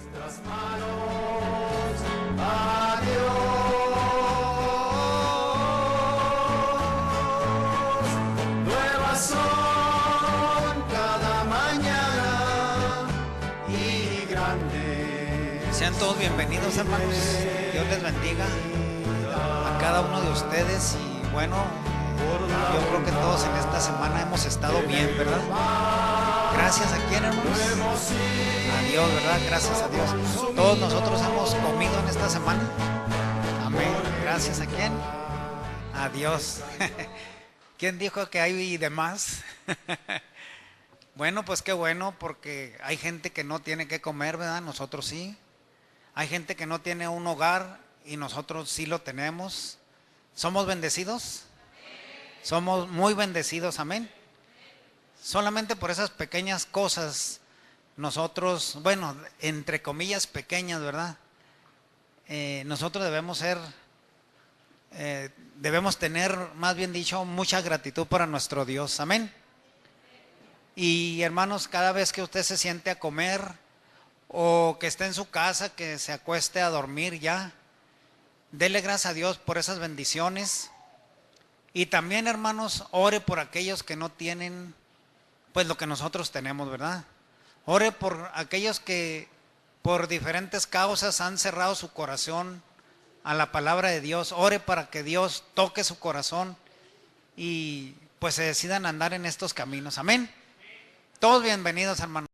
nuestras manos a Dios. Nuevas son cada mañana y grandes. Sean todos bienvenidos, hermanos. Dios les bendiga a cada uno de ustedes. Y bueno, yo creo que todos en esta semana hemos estado bien, ¿verdad? Gracias a quién, hermanos. A Dios, ¿verdad? Gracias a Dios. Todos nosotros hemos comido en esta semana. Amén. Gracias a quién. A Dios. ¿Quién dijo que hay de más? Bueno, pues qué bueno, porque hay gente que no tiene que comer, ¿verdad? Nosotros sí. Hay gente que no tiene un hogar y nosotros sí lo tenemos. ¿Somos bendecidos? Somos muy bendecidos, amén. Solamente por esas pequeñas cosas nosotros, bueno, entre comillas pequeñas, ¿verdad? Nosotros debemos tener, más bien dicho, mucha gratitud para nuestro Dios, amén. Y hermanos, cada vez que usted se siente a comer o que esté en su casa, que se acueste a dormir ya, dele gracias a Dios por esas bendiciones. Y también, hermanos, ore por aquellos que no tienen pues lo que nosotros tenemos, ¿verdad? Ore por aquellos que por diferentes causas han cerrado su corazón a la palabra de Dios. Ore para que Dios toque su corazón y pues se decidan a andar en estos caminos, amén. Todos bienvenidos, hermanos.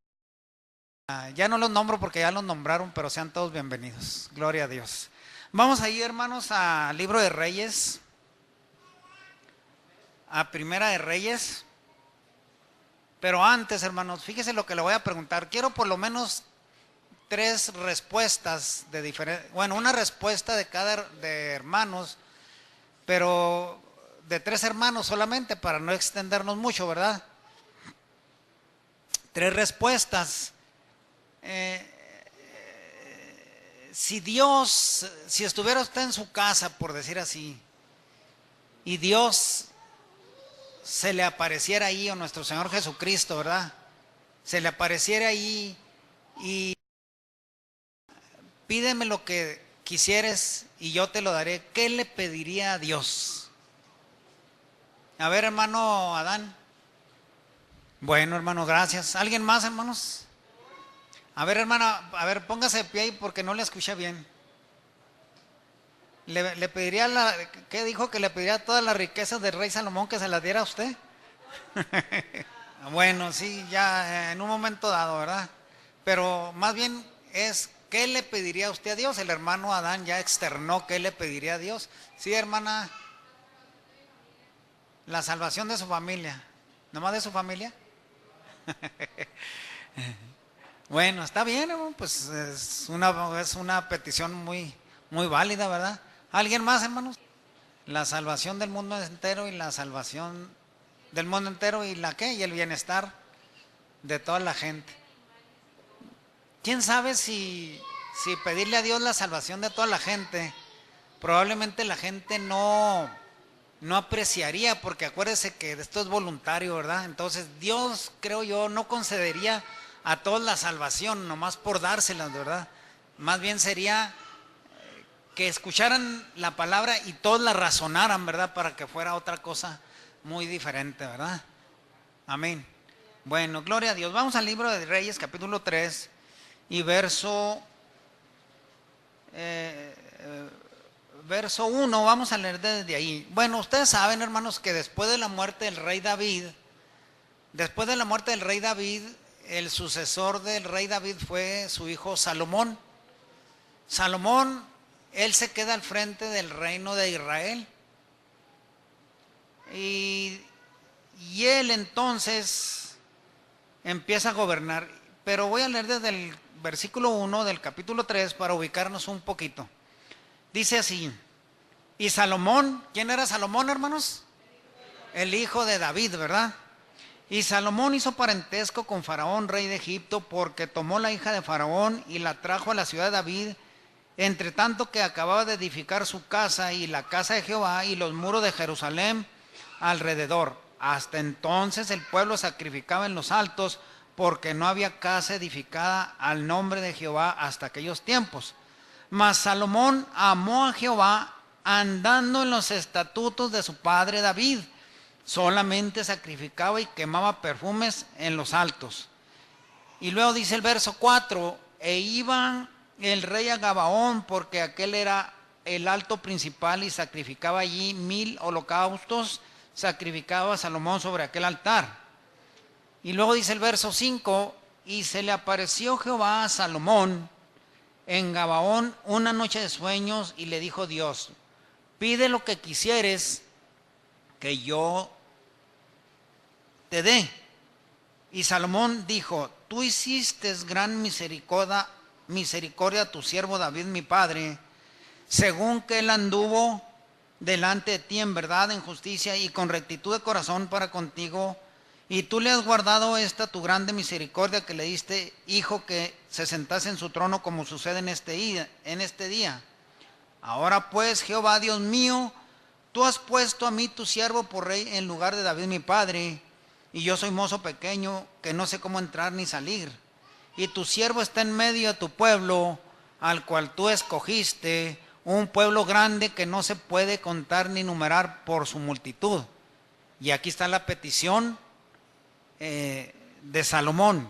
Ya no los nombro porque ya los nombraron, pero sean todos bienvenidos. Gloria a Dios. Vamos ahí, hermanos, al libro de Reyes, a Primera de Reyes. Pero antes, hermanos, fíjese lo que le voy a preguntar. Quiero por lo menos 3 respuestas de diferentes, bueno, una respuesta de cada de hermanos, pero de 3 hermanos solamente para no extendernos mucho, ¿verdad? 3 respuestas. Si estuviera usted en su casa, por decir así, y Dios se le apareciera ahí, o nuestro Señor Jesucristo, ¿verdad? Se le apareciera ahí y pídeme lo que quisieres y yo te lo daré. ¿Qué le pediría a Dios? A ver, hermano Adán. Bueno, hermano, gracias. ¿Alguien más, hermanos? A ver, hermana, a ver, póngase de pie ahí porque no le escuché bien. ¿Le pediría qué dijo? ¿Que le pediría todas las riquezas del rey Salomón que se las diera a usted? Bueno, sí, ya en un momento dado, ¿verdad? Pero más bien es, ¿qué le pediría usted a Dios? El hermano Adán ya externó qué le pediría a Dios. Sí, hermana, la salvación de su familia. ¿Nomás de su familia? Bueno, está bien, hermano, pues es una petición muy, muy válida, ¿verdad? ¿Alguien más, hermanos? La salvación del mundo entero y la salvación del mundo entero y la qué, y el bienestar de toda la gente. ¿Quién sabe si pedirle a Dios la salvación de toda la gente, probablemente la gente no apreciaría, porque acuérdese que esto es voluntario, ¿verdad? Entonces Dios, creo yo, no concedería a todos la salvación nomás por dárselas, ¿verdad? Más bien sería que escucharan la palabra y todos la razonaran, ¿verdad? Para que fuera otra cosa muy diferente, ¿verdad? Amén. Bueno, gloria a Dios. Vamos al libro de Reyes, capítulo 3 y verso 1, vamos a leer desde ahí. Bueno, ustedes saben, hermanos, que después de la muerte del rey David, el sucesor del rey David fue su hijo Salomón. Salomón, él se queda al frente del reino de Israel. Y él entonces empieza a gobernar. Pero voy a leer desde el versículo 1 del capítulo 3 para ubicarnos un poquito. Dice así: y Salomón, ¿quién era Salomón, hermanos? El hijo de David, ¿verdad? Y Salomón hizo parentesco con Faraón, rey de Egipto, porque tomó la hija de Faraón y la trajo a la ciudad de David, entre tanto que acababa de edificar su casa y la casa de Jehová y los muros de Jerusalén alrededor. Hasta entonces el pueblo sacrificaba en los altos porque no había casa edificada al nombre de Jehová hasta aquellos tiempos. Mas Salomón amó a Jehová andando en los estatutos de su padre David. Solamente sacrificaba y quemaba perfumes en los altos. Y luego dice el verso 4, e iba el rey a Gabaón, porque aquel era el alto principal, y sacrificaba allí 1000 holocaustos, sacrificaba Salomón sobre aquel altar. Y luego dice el verso 5, y se le apareció Jehová a Salomón en Gabaón una noche de sueños, y le dijo Dios, pide lo que quisieres que yo te dé. Y Salomón dijo, tú hiciste gran misericordia a tu siervo David mi padre, según que él anduvo delante de ti en verdad, en justicia y con rectitud de corazón para contigo, y tú le has guardado esta tu grande misericordia que le diste hijo que se sentase en su trono, como sucede en este día. Ahora pues, Jehová Dios mío, tú has puesto a mí tu siervo por rey en lugar de David mi padre, y yo soy mozo pequeño que no sé cómo entrar ni salir. Y tu siervo está en medio de tu pueblo, al cual tú escogiste, un pueblo grande que no se puede contar ni numerar por su multitud. Y aquí está la petición de Salomón.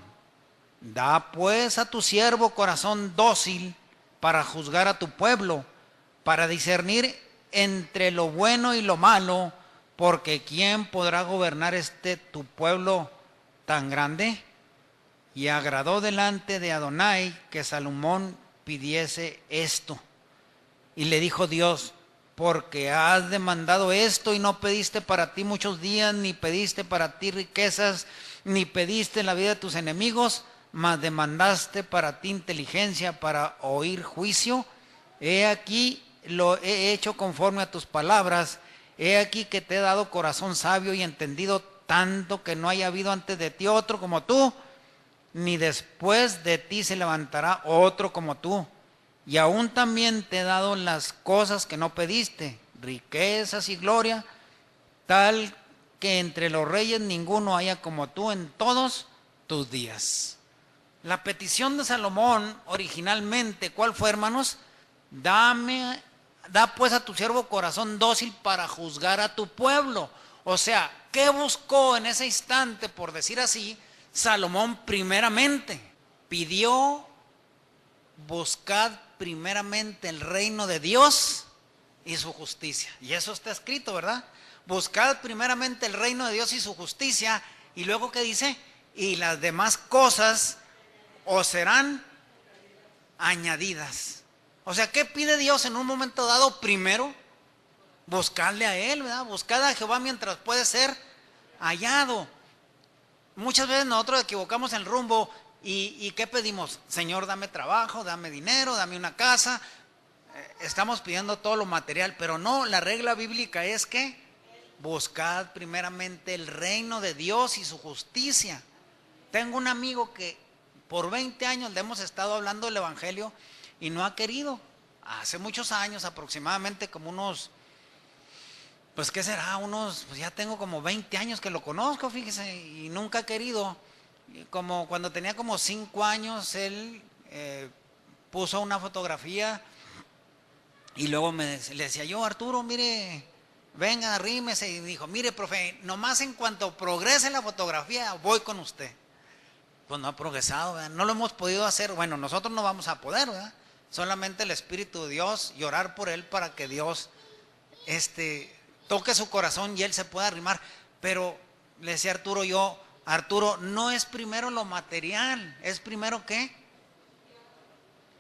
Da pues a tu siervo corazón dócil para juzgar a tu pueblo, para discernir entre lo bueno y lo malo, porque ¿quién podrá gobernar tu pueblo tan grande? Y agradó delante de Adonai que Salomón pidiese esto. Y le dijo Dios, porque has demandado esto y no pediste para ti muchos días, ni pediste para ti riquezas, ni pediste la vida de tus enemigos, mas demandaste para ti inteligencia para oír juicio. He aquí lo he hecho conforme a tus palabras. He aquí que te he dado corazón sabio y entendido, tanto que no haya habido antes de ti otro como tú, ni después de ti se levantará otro como tú. Y aún también te he dado las cosas que no pediste, riquezas y gloria, tal que entre los reyes ninguno haya como tú en todos tus días. La petición de Salomón originalmente, ¿cuál fue, hermanos? Da pues a tu siervo corazón dócil para juzgar a tu pueblo. O sea, ¿qué buscó en ese instante, por decir así, Salomón primeramente? Pidió, buscad primeramente el reino de Dios y su justicia. Y eso está escrito, ¿verdad? Buscad primeramente el reino de Dios y su justicia. Y luego, ¿qué dice? Y las demás cosas os serán añadidas. O sea, ¿qué pide Dios en un momento dado? Primero, buscarle a Él, ¿verdad? Buscad a Jehová mientras puede ser hallado. Muchas veces nosotros equivocamos el rumbo y ¿qué pedimos? Señor, dame trabajo, dame dinero, dame una casa. Estamos pidiendo todo lo material, pero no, la regla bíblica es que buscad primeramente el reino de Dios y su justicia. Tengo un amigo que por 20 años le hemos estado hablando del evangelio y no ha querido. Hace muchos años, aproximadamente como unos, pues qué será, pues ya tengo como 20 años que lo conozco, fíjese, y nunca ha querido. Como cuando tenía como 5 años, él puso una fotografía y luego le decía yo, Arturo, mire, venga, arrímese, y dijo, mire, profe, nomás en cuanto progrese la fotografía, voy con usted. Pues no ha progresado, ¿verdad? No lo hemos podido hacer. Bueno, nosotros no vamos a poder, ¿verdad? Solamente el Espíritu de Dios y orar por él para que Dios toque su corazón y él se pueda arrimar. Pero le decía Arturo, no es primero lo material, es primero ¿qué?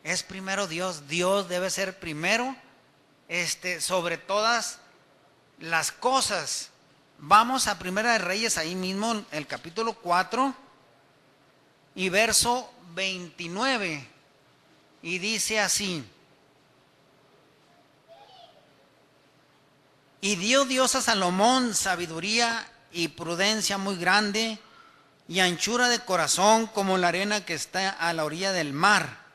Es primero Dios. Dios debe ser primero, sobre todas las cosas. Vamos a Primera de Reyes, ahí mismo, el capítulo 4 y verso 29, y dice así: y dio Dios a Salomón sabiduría y prudencia muy grande, y anchura de corazón como la arena que está a la orilla del mar,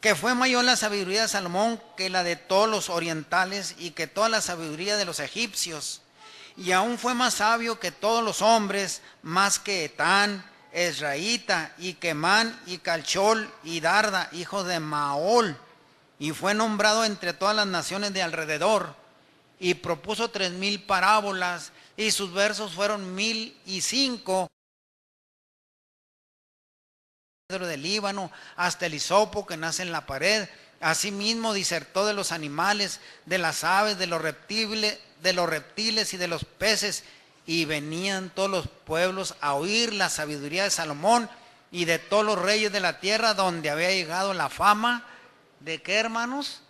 que fue mayor la sabiduría de Salomón que la de todos los orientales y que toda la sabiduría de los egipcios, y aún fue más sabio que todos los hombres, más que Etán Esraíta, y Quemán, y Calchol, y Darda, hijos de Maol, y fue nombrado entre todas las naciones de alrededor, y propuso 3000 parábolas, y sus versos fueron 1005, del Líbano hasta el hisopo que nace en la pared. Asimismo disertó de los animales, de las aves, de los reptiles y de los peces, y venían todos los pueblos a oír la sabiduría de Salomón y de todos los reyes de la tierra, donde había llegado la fama de ¿qué, hermanos?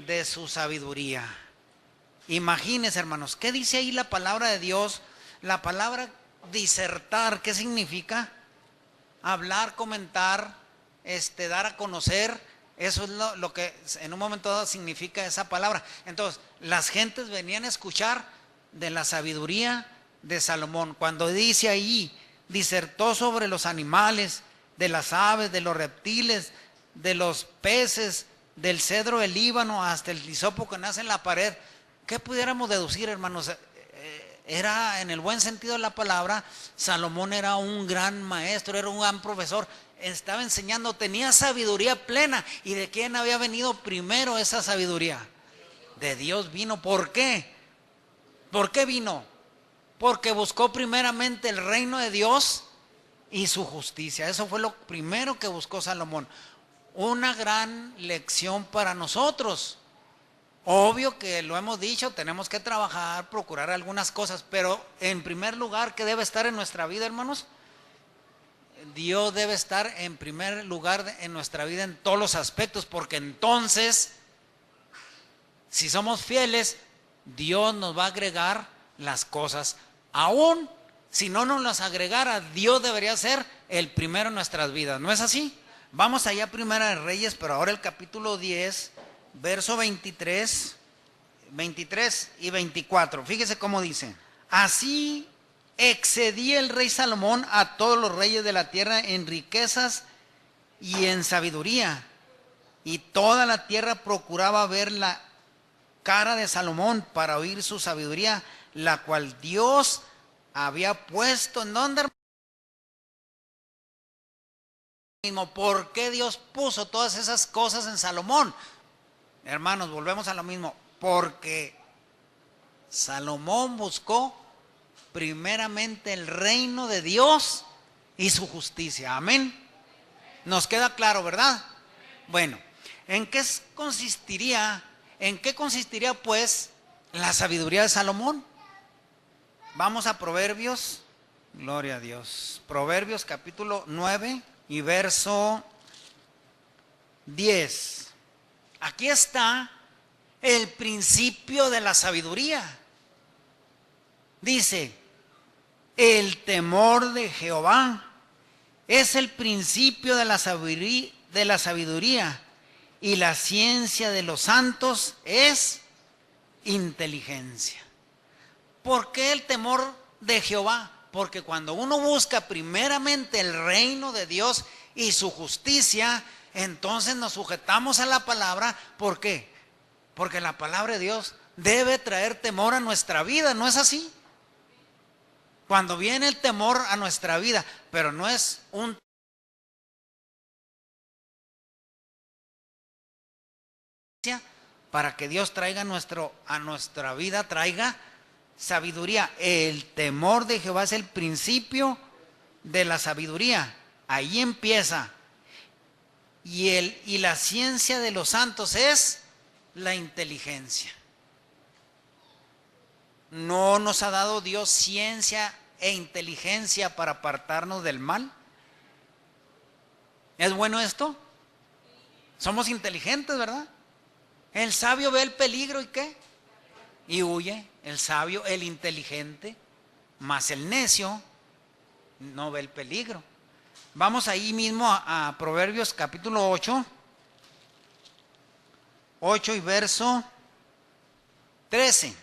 De su sabiduría. Imagínense, hermanos, ¿qué dice ahí la palabra de Dios? La palabra disertar, ¿qué significa? Hablar, comentar, dar a conocer. Eso es lo que en un momento dado significa esa palabra. Entonces, las gentes venían a escuchar de la sabiduría de Salomón. Cuando dice ahí, disertó sobre los animales, de las aves, de los reptiles, de los peces, del cedro del Líbano hasta el hisopo que nace en la pared. ¿Qué pudiéramos deducir, hermanos? Era, en el buen sentido de la palabra, Salomón era un gran maestro, era un gran profesor, estaba enseñando, tenía sabiduría plena. ¿Y de quién había venido primero esa sabiduría? De Dios vino. ¿Por qué? ¿Por qué vino? Porque buscó primeramente el reino de Dios y su justicia. Eso fue lo primero que buscó Salomón. Una gran lección para nosotros. Obvio que lo hemos dicho, tenemos que trabajar, procurar algunas cosas, pero en primer lugar, ¿qué debe estar en nuestra vida, hermanos? Dios debe estar en primer lugar en nuestra vida en todos los aspectos, porque entonces, si somos fieles, Dios nos va a agregar las cosas. Aún si no nos las agregara, Dios debería ser el primero en nuestras vidas. ¿No es así? Vamos allá a Primera de Reyes, pero ahora el capítulo 10, verso 23 y 24. Fíjese cómo dice. Así excedía el rey Salomón a todos los reyes de la tierra en riquezas y en sabiduría. Y toda la tierra procuraba ver la cara de Salomón para oír su sabiduría, la cual Dios había puesto. ¿En dónde? ¿Por qué Dios puso todas esas cosas en Salomón? Hermanos, volvemos a lo mismo. Porque Salomón buscó primeramente el reino de Dios y su justicia. Amén. Nos queda claro, ¿verdad? Bueno, ¿en qué consistiría pues la sabiduría de Salomón? Vamos a Proverbios. Gloria a Dios. Proverbios capítulo 9 y verso 10. Aquí está el principio de la sabiduría. Dice, el temor de Jehová es el principio de la sabiduría, y la ciencia de los santos es inteligencia. ¿Por qué el temor de Jehová? Porque cuando uno busca primeramente el reino de Dios y su justicia, entonces nos sujetamos a la palabra. ¿Por qué? Porque la palabra de Dios debe traer temor a nuestra vida, ¿no es así? Cuando viene el temor a nuestra vida, pero no es un para que Dios traiga a nuestra vida, traiga sabiduría. El temor de Jehová es el principio de la sabiduría. Ahí empieza. Y la ciencia de los santos es la inteligencia. ¿No nos ha dado Dios ciencia e inteligencia para apartarnos del mal? ¿Es bueno esto? Somos inteligentes, ¿verdad? El sabio ve el peligro y ¿qué? Y huye. El sabio, el inteligente, mas el necio no ve el peligro. Vamos ahí mismo a Proverbios capítulo 8 y verso 13.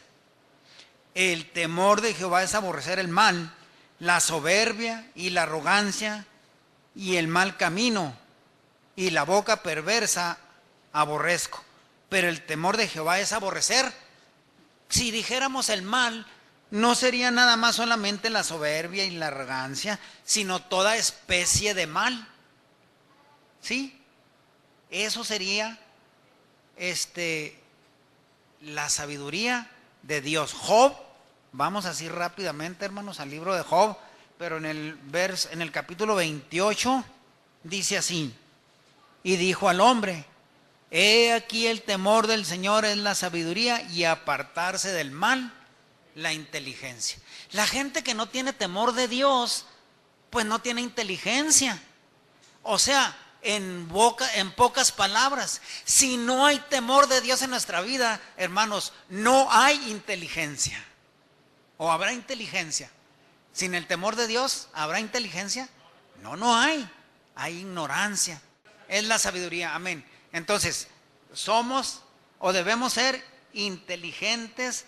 El temor de Jehová es aborrecer el mal, la soberbia y la arrogancia y el mal camino, y la boca perversa aborrezco. Pero el temor de Jehová es aborrecer. Si dijéramos el mal, no sería nada más solamente la soberbia y la arrogancia, sino toda especie de mal. ¿Sí? Eso sería la sabiduría de Dios. Job, vamos así rápidamente, hermanos, al libro de Job, pero en el capítulo 28 dice así: y dijo al hombre, he aquí el temor del Señor es la sabiduría, y apartarse del mal la inteligencia. La gente que no tiene temor de Dios, pues no tiene inteligencia. O sea, en pocas palabras, si no hay temor de Dios en nuestra vida, hermanos, no hay inteligencia. ¿O habrá inteligencia? Sin el temor de Dios, ¿habrá inteligencia? No, no hay. Hay ignorancia. Es la sabiduría, amén. Entonces, somos o debemos ser inteligentes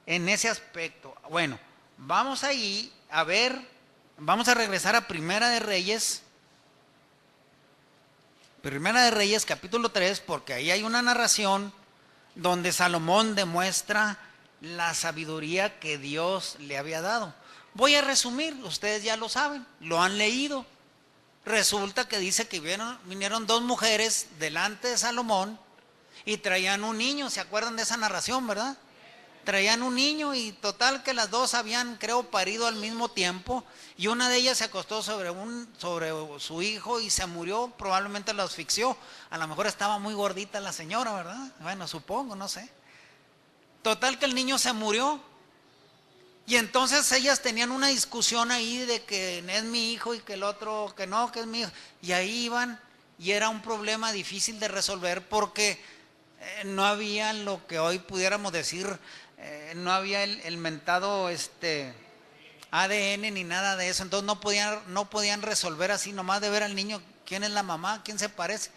en ese aspecto. Bueno, vamos ahí a ver, vamos a regresar a Primera de Reyes capítulo 3, porque ahí hay una narración donde Salomón demuestra la sabiduría que Dios le había dado. Voy a resumir, ustedes ya lo saben, lo han leído. Resulta que dice que vinieron dos mujeres delante de Salomón y traían un niño. ¿Se acuerdan de esa narración, verdad? Traían un niño y total que las dos habían, creo, parido al mismo tiempo, y una de ellas se acostó sobre su hijo y se murió, probablemente lo asfixió. A lo mejor estaba muy gordita la señora, ¿verdad? Bueno, supongo, no sé. Total que el niño se murió. Y entonces ellas tenían una discusión ahí de que es mi hijo y que el otro que no, que es mi hijo. Y ahí iban, y era un problema difícil de resolver porque no había lo que hoy pudiéramos decir, no había el mentado ADN ni nada de eso. Entonces no podían resolver así nomás de ver al niño quién es la mamá, quién se parece.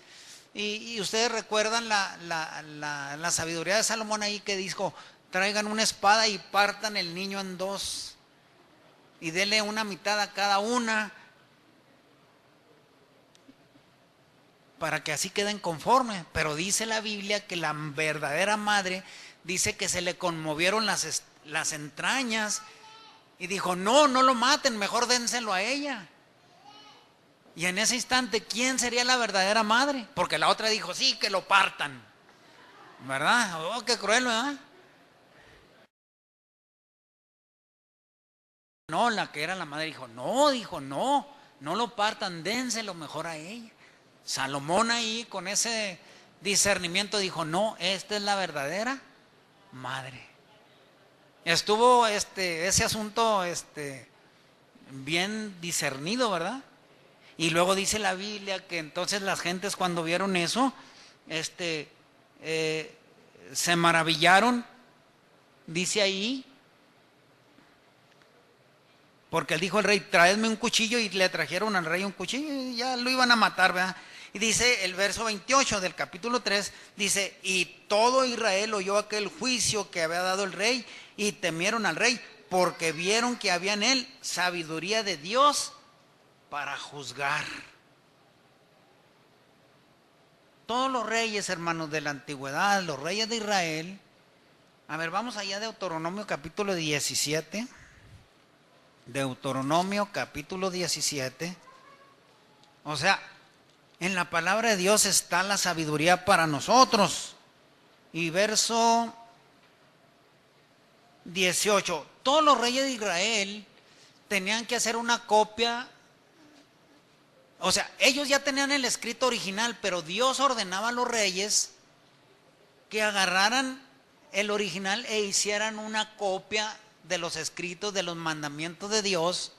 Y ustedes recuerdan la sabiduría de Salomón ahí, que dijo: traigan una espada y partan el niño en dos y denle una mitad a cada una, para que así queden conformes. Pero dice la Biblia que la verdadera madre dice que se le conmovieron las entrañas y dijo: no lo maten, mejor dénselo a ella. Y en ese instante, ¿quién sería la verdadera madre? Porque la otra dijo: sí, que lo partan, ¿verdad? Oh, qué cruel, ¿verdad? No, la que era la madre dijo: no lo partan, dénselo mejor a ella. Salomón ahí con ese discernimiento dijo: no, esta es la verdadera madre. Estuvo ese asunto bien discernido, ¿verdad? Y luego dice la Biblia que entonces las gentes, cuando vieron eso, se maravillaron, dice ahí, porque él dijo el rey: traedme un cuchillo, y le trajeron al rey un cuchillo y ya lo iban a matar, ¿verdad? Y dice el verso 28 del capítulo 3, dice: y todo Israel oyó aquel juicio que había dado el rey, y temieron al rey, porque vieron que había en él sabiduría de Dios para juzgar. Todos los reyes, hermanos, de la antigüedad, los reyes de Israel. A ver, vamos allá de Deuteronomio capítulo 17. Deuteronomio capítulo 17. O sea, en la palabra de Dios está la sabiduría para nosotros. Y verso 18. Todos los reyes de Israel tenían que hacer una copia. O sea, ellos ya tenían el escrito original, pero Dios ordenaba a los reyes que agarraran el original e hicieran una copia de los escritos, de los mandamientos de Dios,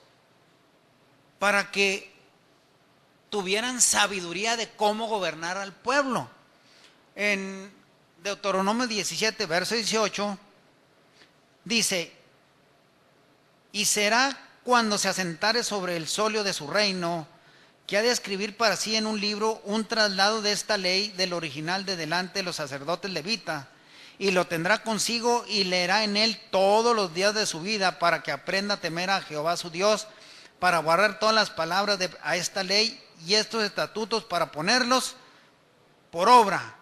para que tuvieran sabiduría de cómo gobernar al pueblo. En Deuteronomio 17, verso 18, dice: y será cuando se asentare sobre el solio de su reino, que ha de escribir para sí en un libro un traslado de esta ley del original de delante de los sacerdotes levitas, y lo tendrá consigo y leerá en él todos los días de su vida, para que aprenda a temer a Jehová su Dios, para guardar todas las palabras a esta ley y estos estatutos, para ponerlos por obra,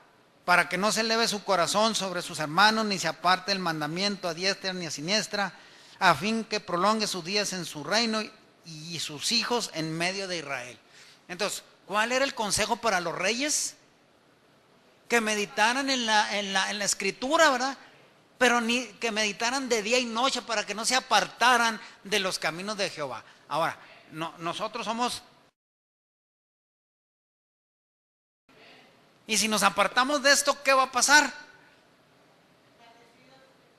para que no se eleve su corazón sobre sus hermanos, ni se aparte el mandamiento a diestra ni a siniestra, a fin que prolongue sus días en su reino y sus hijos en medio de Israel. Entonces, ¿cuál era el consejo para los reyes? Que meditaran en la escritura, ¿verdad? Pero que meditaran de día y noche para que no se apartaran de los caminos de Jehová. Ahora, nosotros somos... Y si nos apartamos de esto, ¿qué va a pasar?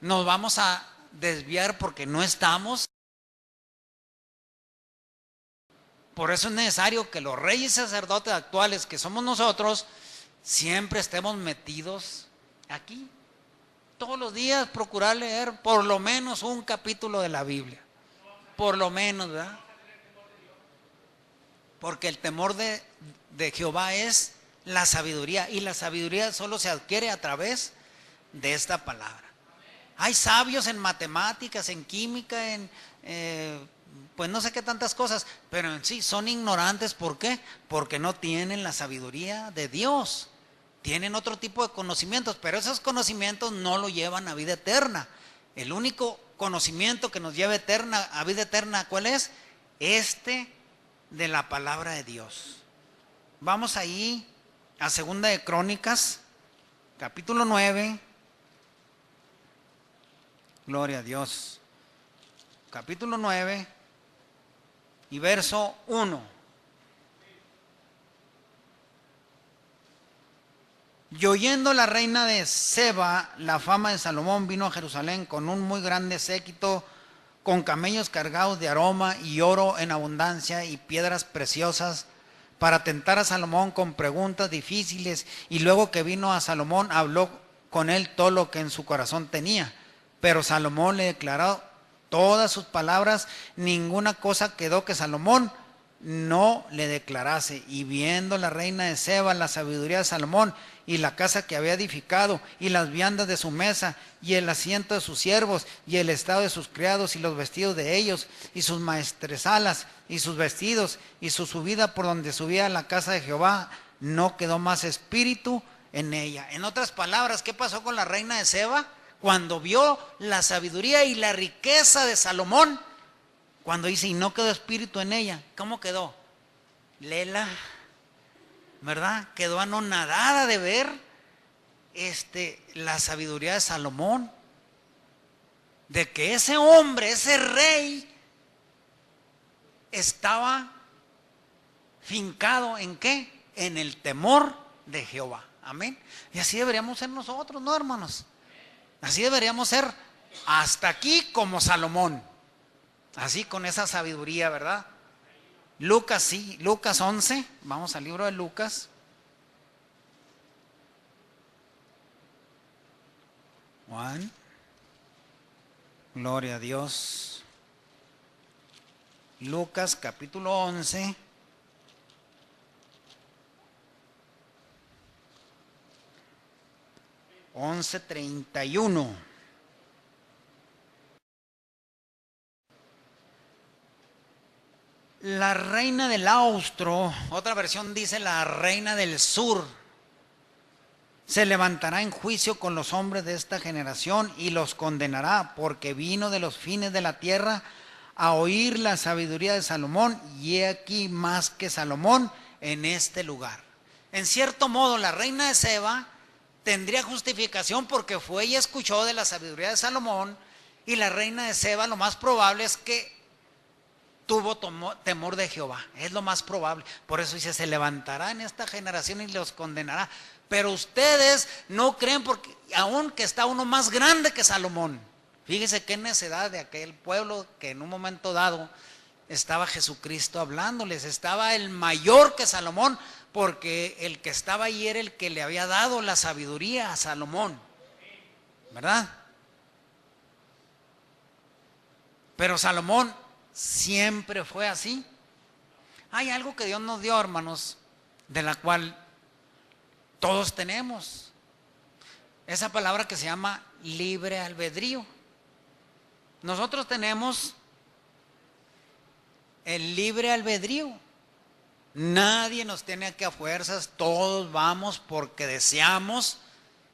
Nos vamos a desviar porque no estamos. Por eso es necesario que los reyes y sacerdotes actuales, que somos nosotros, siempre estemos metidos aquí. Todos los días procurar leer por lo menos un capítulo de la Biblia. Por lo menos, ¿verdad? Porque el temor de Jehová es la sabiduría. Y la sabiduría solo se adquiere a través de esta palabra. Hay sabios en matemáticas, en química, pues no sé qué tantas cosas, pero en sí son ignorantes. ¿Por qué? Porque no tienen la sabiduría de Dios. Tienen otro tipo de conocimientos, pero esos conocimientos no lo llevan a vida eterna. El único conocimiento que nos lleva a vida eterna, ¿cuál es? De la palabra de Dios. Vamos ahí a Segunda de Crónicas, capítulo 9. Gloria a Dios. Capítulo 9 y verso 1. Y oyendo la reina de Seba la fama de Salomón, vino a Jerusalén con un muy grande séquito, con camellos cargados de aroma y oro en abundancia y piedras preciosas, para tentar a Salomón con preguntas difíciles. Y luego que vino a Salomón, habló con él todo lo que en su corazón tenía. Pero Salomón le declaró todas sus palabras, ninguna cosa quedó que Salomón no le declarase. Y viendo la reina de Seba la sabiduría de Salomón, y la casa que había edificado, y las viandas de su mesa, y el asiento de sus siervos, y el estado de sus criados, y los vestidos de ellos, y sus maestresalas, y sus vestidos, y su subida por donde subía a la casa de Jehová, no quedó más espíritu en ella. En otras palabras, ¿qué pasó con la reina de Seba? Cuando vio la sabiduría y la riqueza de Salomón, cuando dice, y no quedó espíritu en ella, ¿cómo quedó? Lela, ¿verdad? Quedó anonadada de ver la sabiduría de Salomón, de que ese hombre, ese rey, estaba fincado ¿en qué? En el temor de Jehová. Amén. Y así deberíamos ser nosotros, ¿no, hermanos? Así deberíamos ser hasta aquí como Salomón, así con esa sabiduría, ¿verdad? Lucas, sí, Lucas 11, vamos al libro de Lucas. Juan, gloria a Dios. Lucas capítulo 11. Once 31. La reina del austro, otra versión dice la reina del sur, se levantará en juicio con los hombres de esta generación y los condenará, porque vino de los fines de la tierra a oír la sabiduría de Salomón, y he aquí más que Salomón en este lugar. En cierto modo, la reina de Seba tendría justificación porque fue y escuchó de la sabiduría de Salomón, y la reina de Seba lo más probable es que tuvo temor de Jehová, es lo más probable. Por eso dice, se levantará en esta generación y los condenará. Pero ustedes no creen, porque aún que está uno más grande que Salomón. Fíjese qué necedad de aquel pueblo, que en un momento dado estaba Jesucristo hablándoles, estaba el mayor que Salomón, porque el que estaba ahí era el que le había dado la sabiduría a Salomón, ¿verdad? Pero Salomón siempre fue así. Hay algo que Dios nos dio, hermanos, de la cual todos tenemos. Esa palabra que se llama libre albedrío. Nosotros tenemos el libre albedrío. Nadie nos tiene aquí a fuerzas, todos vamos porque deseamos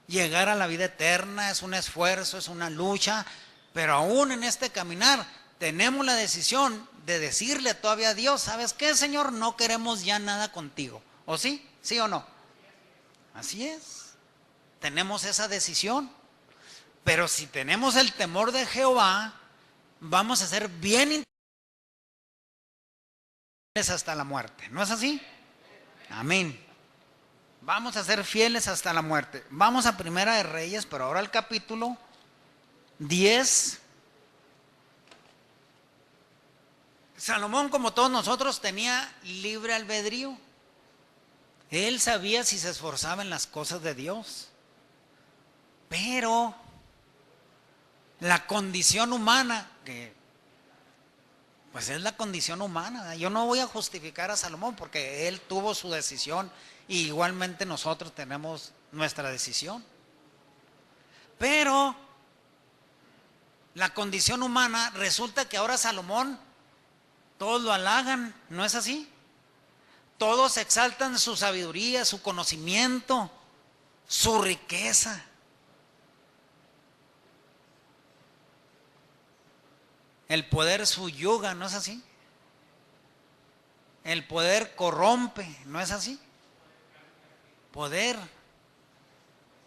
llegar a la vida eterna. Es un esfuerzo, es una lucha, Pero aún en este caminar tenemos la decisión de decirle todavía a Dios, ¿sabes qué, Señor? No queremos ya nada contigo. ¿O sí? ¿Sí o no? Así es. Tenemos esa decisión. Pero si tenemos el temor de Jehová, vamos a ser bien fieles hasta la muerte. ¿No es así? Amén. Vamos a ser fieles hasta la muerte. Vamos a Primera de Reyes, pero ahora al capítulo 10. Salomón, como todos nosotros, tenía libre albedrío. Él sabía si se esforzaba en las cosas de Dios. Pero la condición humana, que pues es la condición humana. Yo no voy a justificar a Salomón porque él tuvo su decisión y igualmente nosotros tenemos nuestra decisión. Pero la condición humana, resulta que ahora Salomón, todos lo halagan, ¿no es así? Todos exaltan su sabiduría, su conocimiento, su riqueza. El poder subyuga, ¿no es así? El poder corrompe, ¿no es así? Poder.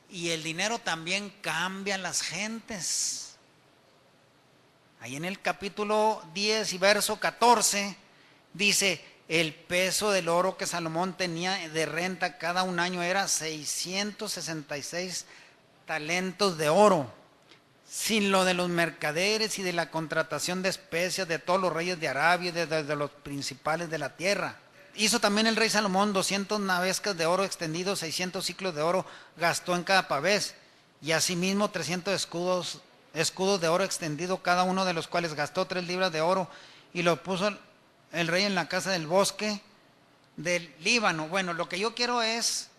Y el dinero también cambia a las gentes. Ahí en el capítulo 10 y verso 14 dice, el peso del oro que Salomón tenía de renta cada un año era 666 talentos de oro, sin lo de los mercaderes y de la contratación de especias de todos los reyes de Arabia, desde los principales de la tierra. Hizo también el rey Salomón 200 navescas de oro extendidos, 600 ciclos de oro gastó en cada pavés, y asimismo 300 escudos de oro extendido, cada uno de los cuales gastó 3 libras de oro, y lo puso el rey en la casa del bosque del Líbano. Bueno, lo que yo quiero es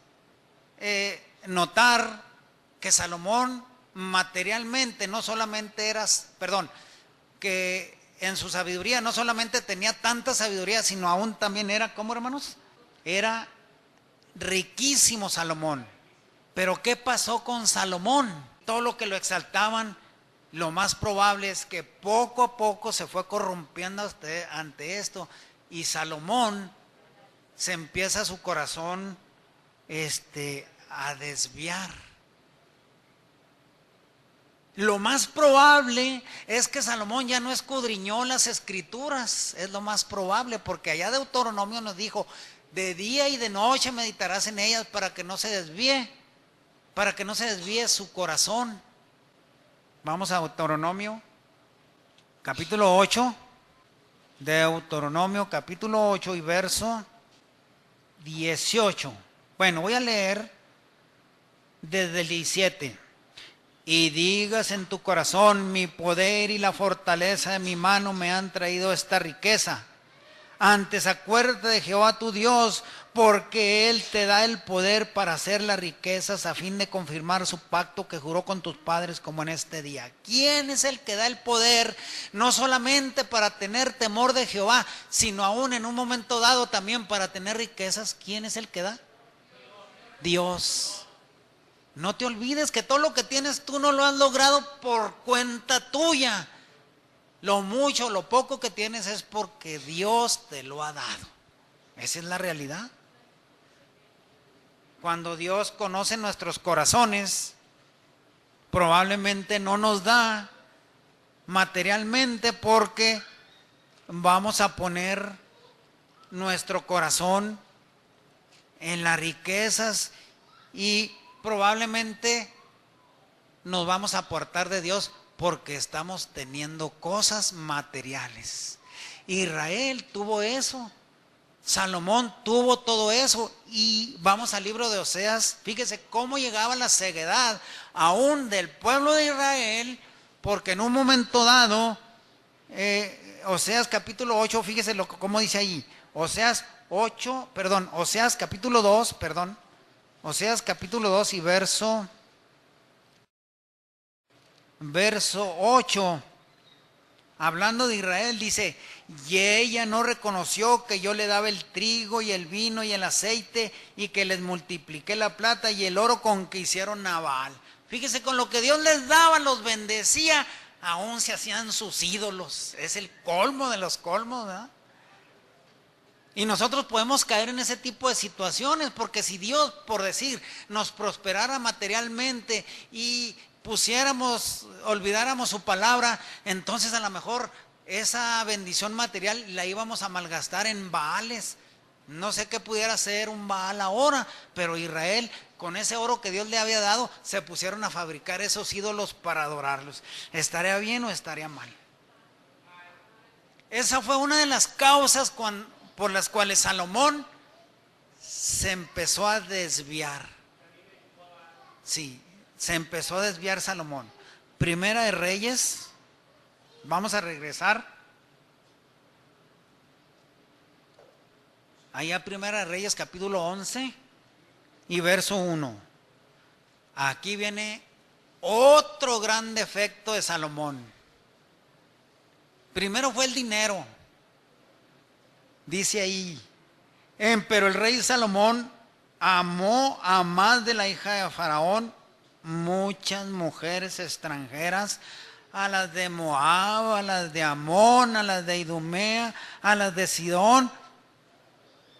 notar que Salomón materialmente no solamente que en su sabiduría no solamente tenía tanta sabiduría, sino aún también era, ¿cómo, hermanos? Era riquísimo Salomón. Pero ¿qué pasó con Salomón? Todo lo que lo exaltaban, lo más probable es que poco a poco se fue corrompiendo ante esto, y Salomón se empieza su corazón a desviar. Lo más probable es que Salomón ya no escudriñó las escrituras, es lo más probable, porque allá Deuteronomio nos dijo, de día y de noche meditarás en ellas para que no se desvíe su corazón. Vamos a Deuteronomio, capítulo 8, Deuteronomio capítulo 8 y verso 18. Bueno, voy a leer desde el 17. Y digas en tu corazón, mi poder y la fortaleza de mi mano me han traído esta riqueza. Antes acuérdate de Jehová tu Dios, porque Él te da el poder para hacer las riquezas a fin de confirmar su pacto que juró con tus padres como en este día. ¿Quién es el que da el poder? No solamente para tener temor de Jehová, sino aún en un momento dado también para tener riquezas. ¿Quién es el que da? Dios. No te olvides que todo lo que tienes tú no lo has logrado por cuenta tuya. Lo mucho, lo poco que tienes es porque Dios te lo ha dado. Esa es la realidad. Cuando Dios conoce nuestros corazones, probablemente no nos da materialmente porque vamos a poner nuestro corazón en las riquezas y probablemente nos vamos a apartar de Dios porque estamos teniendo cosas materiales. Israel tuvo eso, Salomón tuvo todo eso, y vamos al libro de Oseas. Fíjese cómo llegaba la ceguedad aún del pueblo de Israel, porque en un momento dado, Oseas capítulo 8, fíjese cómo dice ahí, Oseas capítulo 2, Oseas capítulo 2 y verso 8, hablando de Israel, dice, y ella no reconoció que yo le daba el trigo y el vino y el aceite y que les multipliqué la plata y el oro con que hicieron Nabal. Fíjese, con lo que Dios les daba, los bendecía, aún se hacían sus ídolos. Es el colmo de los colmos, ¿verdad? Y nosotros podemos caer en ese tipo de situaciones, porque si Dios, por decir, nos prosperara materialmente y olvidáramos su palabra, entonces a lo mejor esa bendición material la íbamos a malgastar en baales. No sé qué pudiera ser un baal ahora, pero Israel, con ese oro que Dios le había dado, se pusieron a fabricar esos ídolos para adorarlos. ¿Estaría bien o estaría mal? Esa fue una de las causas por las cuales Salomón se empezó a desviar. Sí, se empezó a desviar Salomón. Primera de Reyes, vamos a regresar. Allá Primera de Reyes capítulo 11 y verso 1. Aquí viene otro gran defecto de Salomón. Primero fue el dinero. Dice ahí, pero el rey Salomón amó a más de la hija de Faraón muchas mujeres extranjeras, a las de Moab, a las de Amón, a las de Idumea, a las de Sidón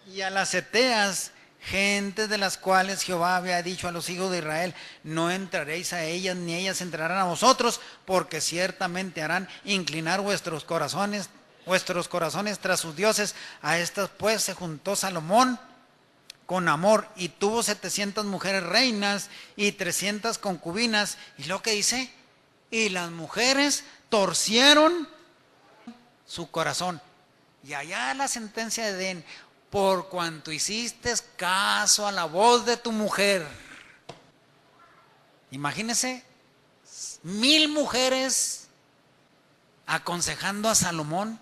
y a las heteas, gentes de las cuales Jehová había dicho a los hijos de Israel: no entraréis a ellas, ni ellas entrarán a vosotros, porque ciertamente harán inclinar vuestros corazones tras sus dioses. A estas pues se juntó Salomón con amor, y tuvo 700 mujeres reinas y 300 concubinas. Y lo que dice, y las mujeres torcieron su corazón. Y allá la sentencia de Edén: por cuanto hiciste caso a la voz de tu mujer. Imagínense, 1000 mujeres aconsejando a Salomón.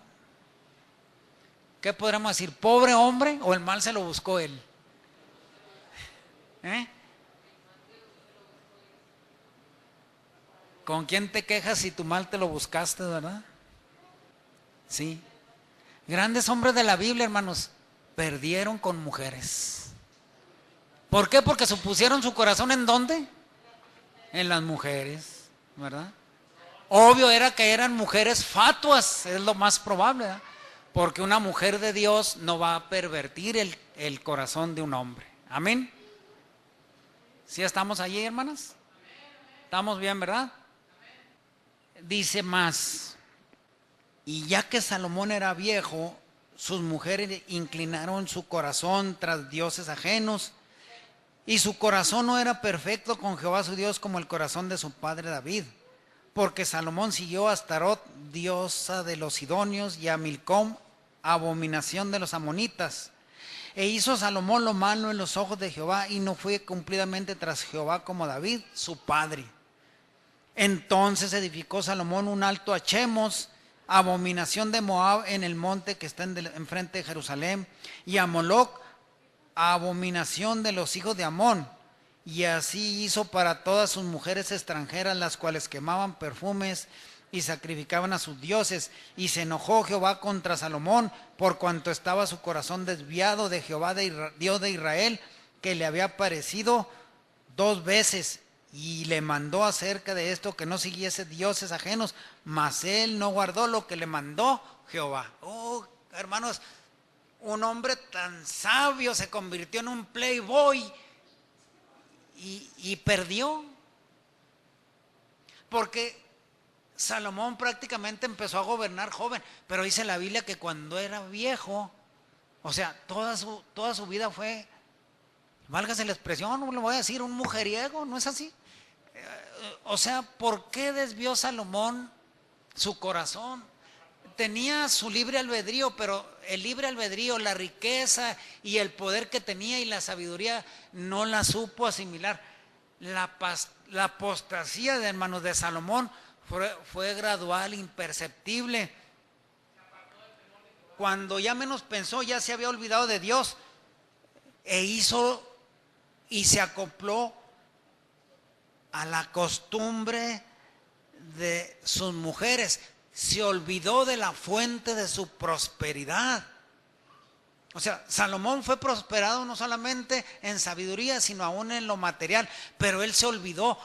¿Qué podríamos decir? ¿Pobre hombre o el mal se lo buscó él? ¿Con quién te quejas si tu mal te lo buscaste, verdad? Sí. Grandes hombres de la Biblia, hermanos, perdieron con mujeres. ¿Por qué? Porque supusieron su corazón ¿en dónde? En las mujeres, ¿verdad? Obvio era que eran mujeres fatuas, es lo más probable, ¿verdad? Porque una mujer de Dios no va a pervertir el corazón de un hombre. Amén. ¿Sí estamos allí, hermanas? ¿Estamos bien, verdad? Dice más: y ya que Salomón era viejo, sus mujeres inclinaron su corazón tras dioses ajenos, y su corazón no era perfecto con Jehová su Dios como el corazón de su padre David, porque Salomón siguió a Astarot, diosa de los sidonios, y a Milcom, abominación de los amonitas. E hizo Salomón lo malo en los ojos de Jehová, y no fue cumplidamente tras Jehová como David, su padre. Entonces edificó Salomón un alto a Chemos, abominación de Moab, en el monte que está enfrente de Jerusalén, y a Moloc, abominación de los hijos de Amón. Y así hizo para todas sus mujeres extranjeras, las cuales quemaban perfumes y sacrificaban a sus dioses. Y se enojó Jehová contra Salomón, por cuanto estaba su corazón desviado de Jehová, Dios de Israel, que le había aparecido 2 veces, y le mandó acerca de esto que no siguiese dioses ajenos, mas él no guardó lo que le mandó Jehová. Oh, hermanos, un hombre tan sabio se convirtió en un playboy y perdió, porque Salomón prácticamente empezó a gobernar joven, pero dice la Biblia que cuando era viejo, o sea, toda su vida fue, válgase la expresión, no le voy a decir, un mujeriego, ¿no es así? O sea, ¿por qué desvió Salomón su corazón? Tenía su libre albedrío, pero el libre albedrío, la riqueza y el poder que tenía y la sabiduría no la supo asimilar. La apostasía de hermanos de Salomón fue gradual, imperceptible. Cuando ya menos pensó, ya se había olvidado de Dios, e hizo y se acopló a la costumbre de sus mujeres. Se olvidó de la fuente de su prosperidad. O sea, Salomón fue prosperado no solamente en sabiduría, sino aún en lo material, pero él se olvidó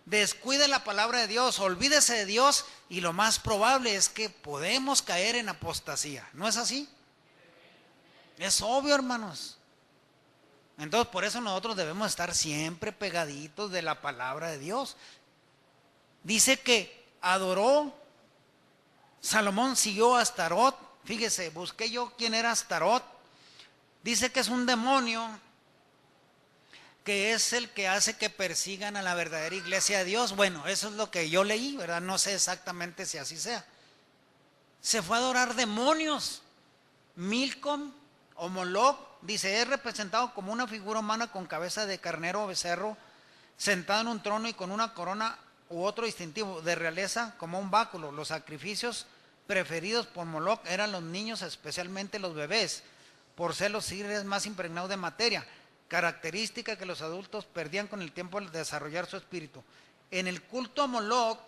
Descuide la palabra de Dios, olvídese de Dios y lo más probable es que podemos caer en apostasía. ¿No es así? Es obvio, hermanos. Entonces, por eso nosotros debemos estar siempre pegaditos de la palabra de Dios. Dice que adoró, Salomón siguió a Astarot. Fíjese, busqué yo quién era Astarot. Dice que es un demonio que es el que hace que persigan a la verdadera iglesia de Dios. Bueno, eso es lo que yo leí, ¿verdad? No sé exactamente si así sea. Se fue a adorar demonios. Milcom o Moloch, dice, es representado como una figura humana con cabeza de carnero o becerro, sentado en un trono y con una corona u otro distintivo de realeza como un báculo. Los sacrificios preferidos por Moloch eran los niños, especialmente los bebés, por ser los seres más impregnados de materia, característica que los adultos perdían con el tiempo al desarrollar su espíritu. En el culto a Moloch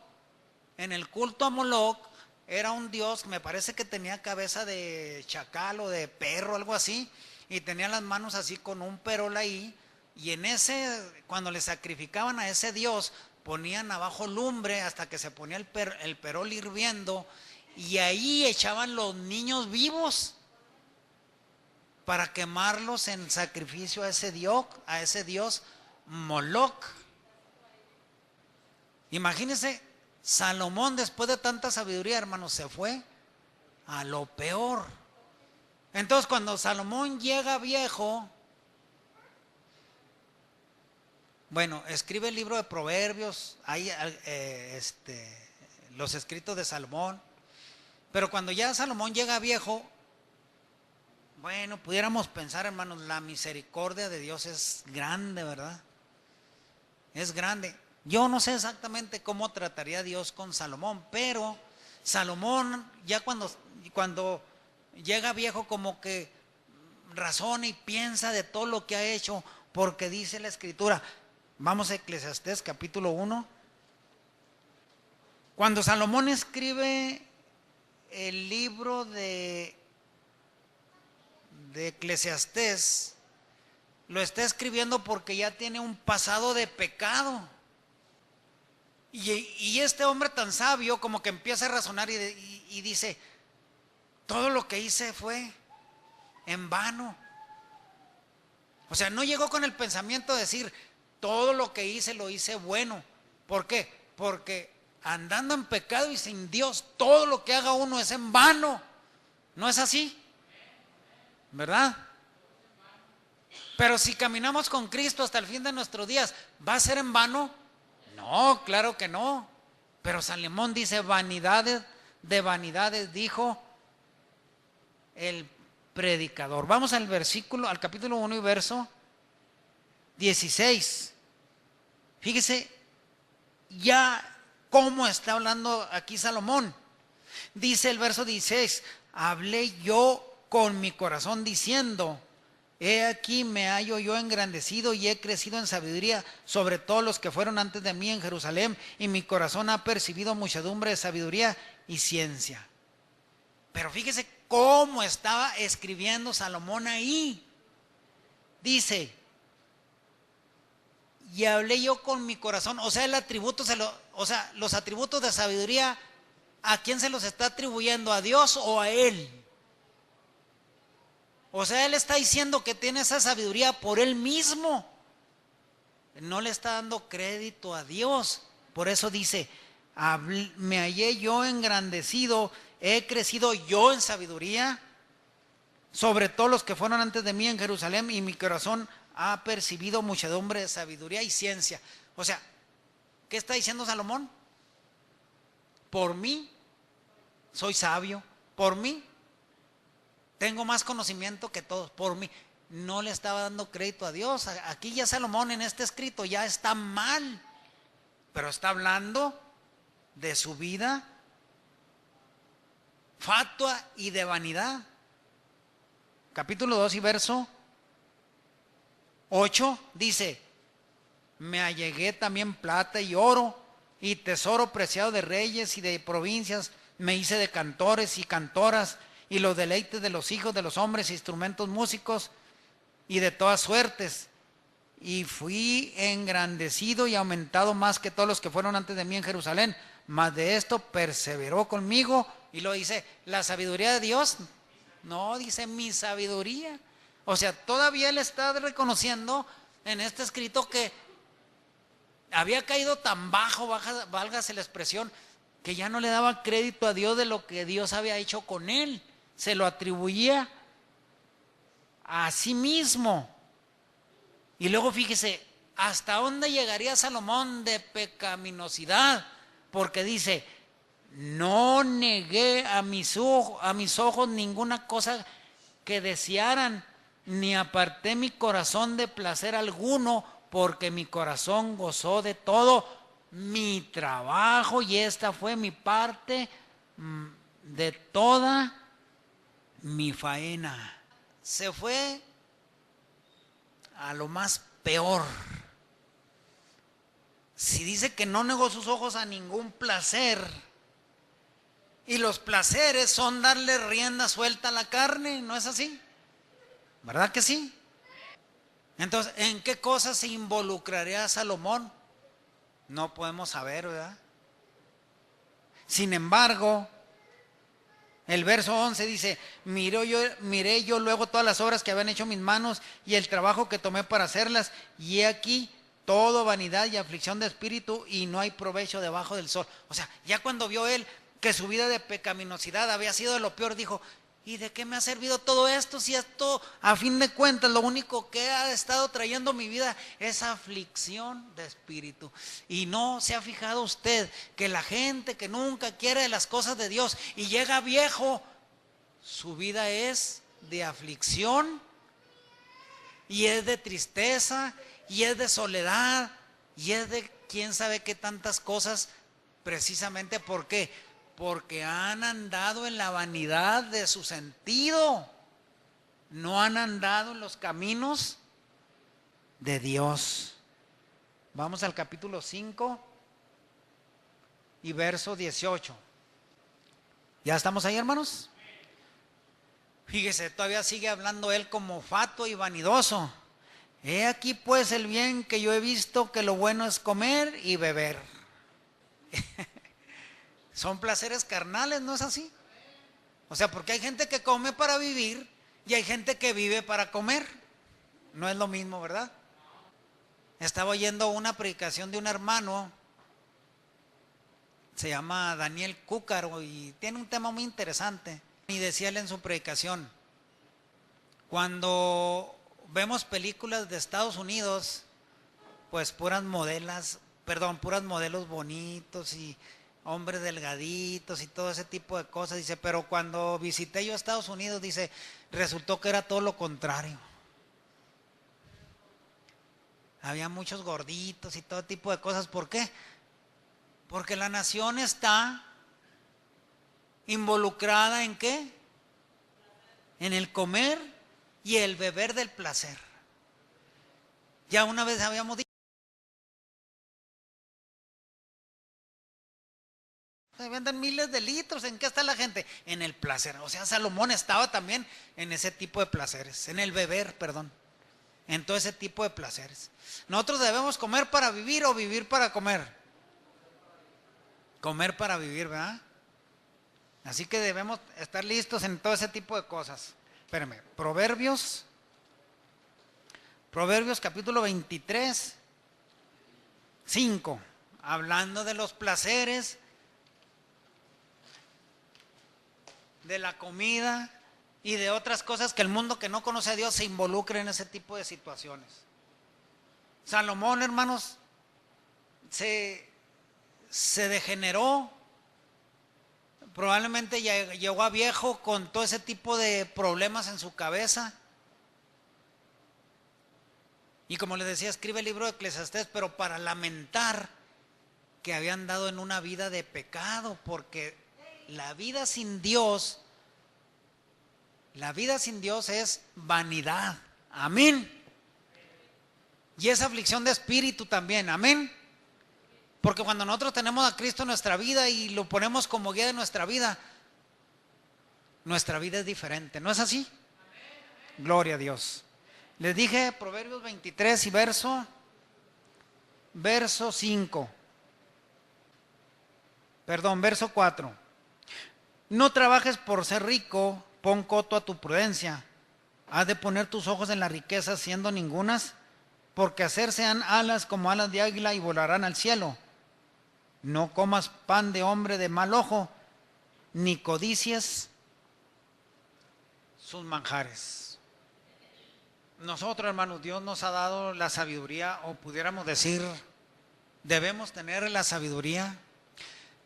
era un dios, me parece que tenía cabeza de chacal o de perro, algo así, y tenía las manos así con un perol ahí, y en ese, cuando le sacrificaban a ese dios, ponían abajo lumbre hasta que se ponía el perol hirviendo, y ahí echaban los niños vivos para quemarlos en sacrificio a ese dios Moloch. Imagínense, Salomón, después de tanta sabiduría, hermanos, se fue a lo peor. Entonces, cuando Salomón llega viejo, bueno, escribe el libro de Proverbios, hay los escritos de Salomón, pero cuando ya Salomón llega viejo, bueno, pudiéramos pensar, hermanos, la misericordia de Dios es grande, ¿verdad? Es grande. Yo no sé exactamente cómo trataría Dios con Salomón, pero Salomón ya cuando llega viejo como que razona y piensa de todo lo que ha hecho, porque dice la Escritura, vamos a Eclesiastés capítulo 1, cuando Salomón escribe el libro de Eclesiastés, lo está escribiendo porque ya tiene un pasado de pecado. Y este hombre tan sabio como que empieza a razonar y dice, todo lo que hice fue en vano. O sea, no llegó con el pensamiento de decir, todo lo que hice lo hice bueno. ¿Por qué? Porque andando en pecado y sin Dios, todo lo que haga uno es en vano. ¿No es así? ¿Verdad? Pero si caminamos con Cristo hasta el fin de nuestros días, ¿va a ser en vano? No, claro que no. Pero Salomón dice, vanidades de vanidades, dijo el predicador. Vamos al capítulo 1 y verso 16. Fíjese ya cómo está hablando aquí Salomón. Dice el verso 16, hablé yo con mi corazón diciendo, he aquí me hallo yo engrandecido y he crecido en sabiduría sobre todos los que fueron antes de mí en Jerusalén, y mi corazón ha percibido muchedumbre de sabiduría y ciencia. Pero fíjese cómo estaba escribiendo Salomón ahí. Dice, y hablé yo con mi corazón, o sea, los atributos de sabiduría, ¿a quién se los está atribuyendo? ¿A Dios o a él? O sea, él está diciendo que tiene esa sabiduría por él mismo. No le está dando crédito a Dios. Por eso dice, me hallé yo engrandecido, he crecido yo en sabiduría sobre todos los que fueron antes de mí en Jerusalén, y mi corazón ha percibido muchedumbre de sabiduría y ciencia. O sea, ¿qué está diciendo Salomón? Por mí soy sabio, por mí tengo más conocimiento que todos, por mí. No le estaba dando crédito a Dios. Aquí ya Salomón en este escrito ya está mal, pero está hablando de su vida fatua y de vanidad. Capítulo 2 y verso 8 dice, me allegué también plata y oro y tesoro preciado de reyes y de provincias, me hice de cantores y cantoras y los deleites de los hijos de los hombres, instrumentos músicos y de todas suertes. y fui engrandecido y aumentado más que todos los que fueron antes de mí en Jerusalén. Mas de esto perseveró conmigo. Y lo dice, ¿la sabiduría de Dios? No, dice mi sabiduría. O sea, todavía él está reconociendo en este escrito que había caído tan bajo, válgase la expresión, que ya no le daba crédito a Dios de lo que Dios había hecho con él. Se lo atribuía a sí mismo. Y luego fíjese, ¿hasta dónde llegaría Salomón de pecaminosidad? Porque dice, no negué a mis ojos ninguna cosa que desearan, ni aparté mi corazón de placer alguno, porque mi corazón gozó de todo mi trabajo, y esta fue mi parte de toda mi faena. Se fue a lo más peor. Si dice que no negó sus ojos a ningún placer, y los placeres son darle rienda suelta a la carne, ¿no es así? ¿Verdad que sí? Entonces, ¿en qué cosas se involucraría Salomón? No podemos saber, ¿verdad? Sin embargo, el verso 11 dice, miré yo luego todas las obras que habían hecho mis manos y el trabajo que tomé para hacerlas, y he aquí todo vanidad y aflicción de espíritu, y no hay provecho debajo del sol. O sea, ya cuando vio él que su vida de pecaminosidad había sido de lo peor, dijo, ¿y de qué me ha servido todo esto? Si esto, a fin de cuentas, lo único que ha estado trayendo mi vida es aflicción de espíritu. Y no se ha fijado usted que la gente que nunca quiere las cosas de Dios y llega viejo, su vida es de aflicción, y es de tristeza, y es de soledad, y es de quién sabe qué tantas cosas, precisamente ¿por qué? Porque han andado en la vanidad de su sentido, no han andado en los caminos de Dios. Vamos al capítulo 5 y verso 18. ¿Ya estamos ahí, hermanos? Fíjese, todavía sigue hablando él como fatuo y vanidoso. He aquí pues el bien que yo he visto, que lo bueno es comer y beber. Son placeres carnales, ¿no es así? O sea, porque hay gente que come para vivir y hay gente que vive para comer. No es lo mismo, ¿verdad? Estaba oyendo una predicación de un hermano, se llama Daniel Cúcaro, y tiene un tema muy interesante. Y decía él en su predicación, cuando vemos películas de Estados Unidos, pues puras modelos bonitos y hombres delgaditos y todo ese tipo de cosas. Dice, pero cuando visité yo Estados Unidos, dice, resultó que era todo lo contrario. Había muchos gorditos y todo tipo de cosas. ¿Por qué? Porque la nación está involucrada ¿en qué? En el comer y el beber del placer. Ya una vez habíamos dicho, se venden miles de litros. ¿En qué está la gente? En el placer. O sea, Salomón estaba también en ese tipo de placeres, en el beber, perdón, en todo ese tipo de placeres. Nosotros debemos comer para vivir o vivir para comer. Comer para vivir, ¿verdad? Así que debemos estar listos en todo ese tipo de cosas. Espérenme, Proverbios capítulo 23, 5, hablando de los placeres, de la comida y de otras cosas que el mundo que no conoce a Dios se involucra en ese tipo de situaciones. Salomón, hermanos, se degeneró, probablemente llegó a viejo con todo ese tipo de problemas en su cabeza. Y como les decía, escribe el libro de Eclesiastés, pero para lamentar que habían dado en una vida de pecado, porque la vida sin Dios es vanidad. Amén. Y es aflicción de espíritu también. Amén. Porque cuando nosotros tenemos a Cristo en nuestra vida y lo ponemos como guía de nuestra vida es diferente. ¿No es así? Gloria a Dios. Les dije Proverbios 23 y verso 5. Perdón, verso 4. No trabajes por ser rico, pon coto a tu prudencia. Has de poner tus ojos en las riquezas siendo ningunas, porque hacerse han alas como alas de águila y volarán al cielo. No comas pan de hombre de mal ojo, ni codicies sus manjares. Nosotros, hermanos, Dios nos ha dado la sabiduría, o pudiéramos decir, debemos tener la sabiduría.